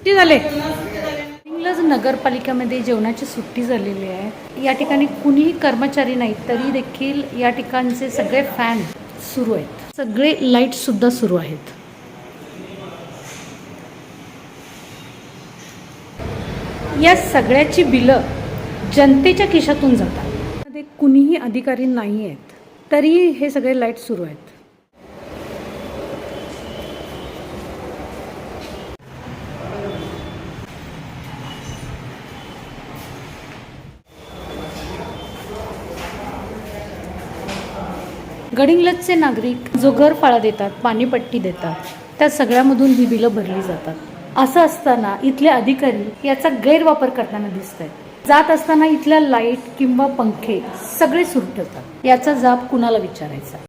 किती झाले? इंग्लज नगरपालिकेमध्ये जेवणाची सुट्टी झालेली आहे. या ठिकाणी कुणीही कर्मचारी नाही, तरी देखील या ठिकाणचे सगळे फॅन सुरू आहेत. सगळे लाईट सुद्धा सुरू आहेत. या सगळ्याची बिलं जनतेच्या खिशातून जातात. कुणीही अधिकारी नाही आहेत, तरी हे सगळे लाईट सुरू आहेत. गडिंग्लजचे नागरिक जो घरफाळा देतात, पाणीपट्टी देतात, त्या सगळ्यामधून ही बिलं भरली जातात. असं असताना इथले अधिकारी याचा गैरवापर करताना दिसत आहेत. जात असताना इथल्या लाईट किंवा पंखे सगळे सुरू ठेवतात. याचा जाब कुणाला विचारायचा?